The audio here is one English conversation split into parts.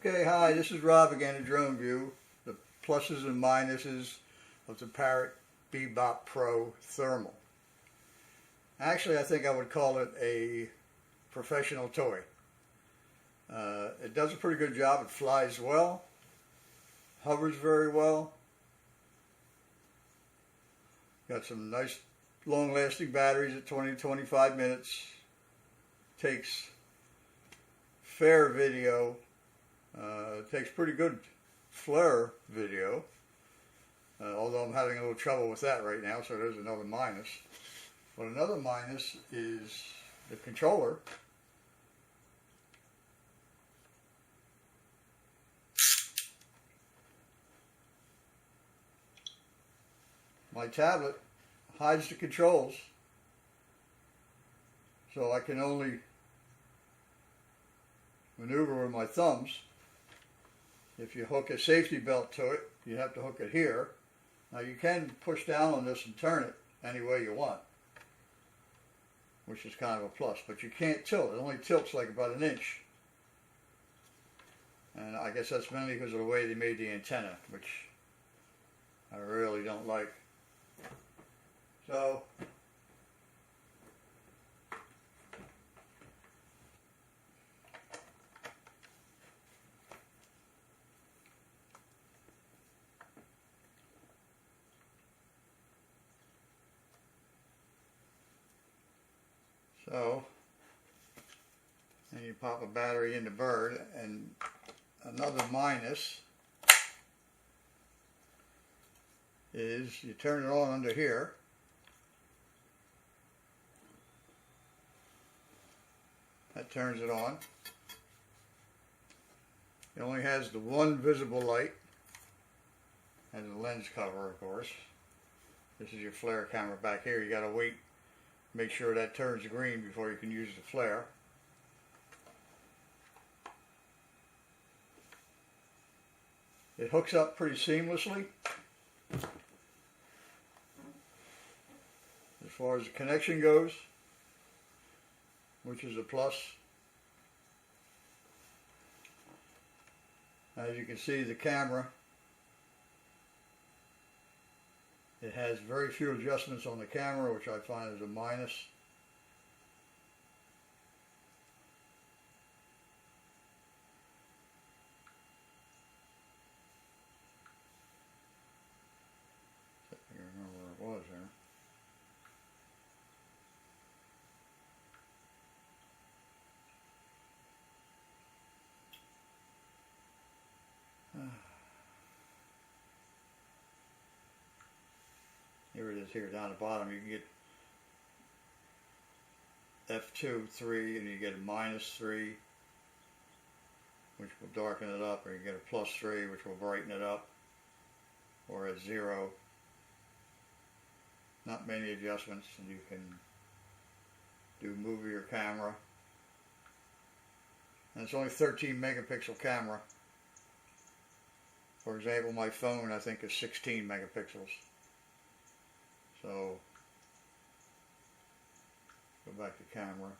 Okay, hi, this is Rob again at Drone View. The pluses and minuses of the Parrot Bebop-Pro Thermal. Actually, I think I would call it a professional toy. It does a pretty good job. It flies well, hovers very well. Got some nice long-lasting batteries at 20 to 25 minutes. Takes fair video. Takes pretty good Flir video, although I'm having a little trouble with that right now, so there's another minus. But another minus is the controller. My tablet hides the controls, so I can only maneuver with my thumbs. If you hook a safety belt to it, you have to hook it here. Now you can push down on this and turn it any way you want, which is kind of a plus, but you can't tilt. It only tilts like about an inch. And I guess that's mainly because of the way they made the antenna, which I really don't like. So then you pop a battery in the bird, and another minus is you turn it on under here. That turns it on. It only has the one visible light and the lens cover, of course. This is your flare camera back here. You got to wait, make sure that turns green before you can use the flare. It hooks up pretty seamlessly. As far as the connection goes, which is a plus. As you can see, the camera, it has very few adjustments on the camera, which I find is a minus. I can't remember where it was there. Here it is here down the bottom. You can get F2, 3, and you get a -3, which will darken it up, or you get a +3, which will brighten it up, or a 0. Not many adjustments, and you can move your camera. And it's only 13 megapixel camera. For example, my phone I think is 16 megapixels. So, go back to camera.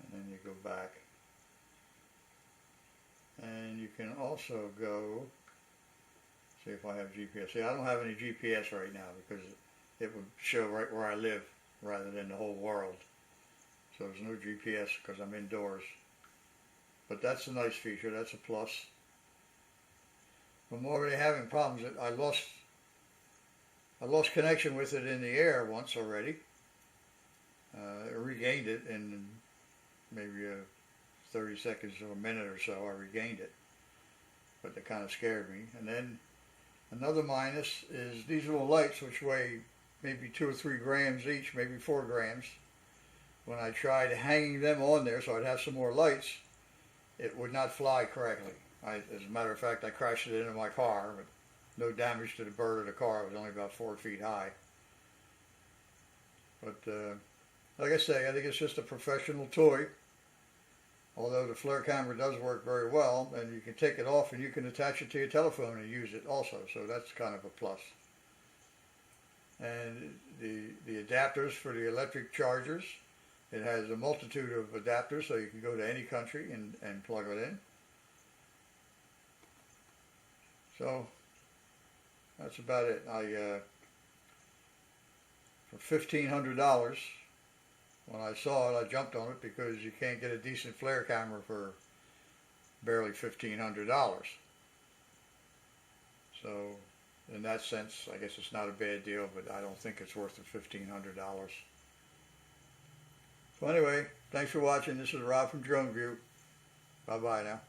And then you go back. And you can also go, see if I have GPS. See, I don't have any GPS right now because it would show right where I live rather than the whole world. So there's no GPS because I'm indoors. But that's a nice feature. That's a plus. I'm already having problems. I lost connection with it in the air once already. I regained it in maybe 30 seconds or a minute or so. I regained it, but that kind of scared me. And then another minus is these little lights, which weigh maybe 2 or 3 grams each, maybe 4 grams. When I tried hanging them on there so I'd have some more lights, it would not fly correctly. As a matter of fact, I crashed it into my car, but no damage to the bird or the car. It was only about 4 feet high. But like I say, I think it's just a professional toy. Although the Flir camera does work very well, and you can take it off and you can attach it to your telephone and use it also. So that's kind of a plus. and the adapters for the electric chargers. It has a multitude of adapters, so you can go to any country and plug it in. So that's about it. For $1,500, when I saw it, I jumped on it because you can't get a decent Flir camera for barely $1,500. So in that sense, I guess it's not a bad deal, but I don't think it's worth the $1,500. So anyway, thanks for watching. This is Rob from Drone View. Bye-bye now.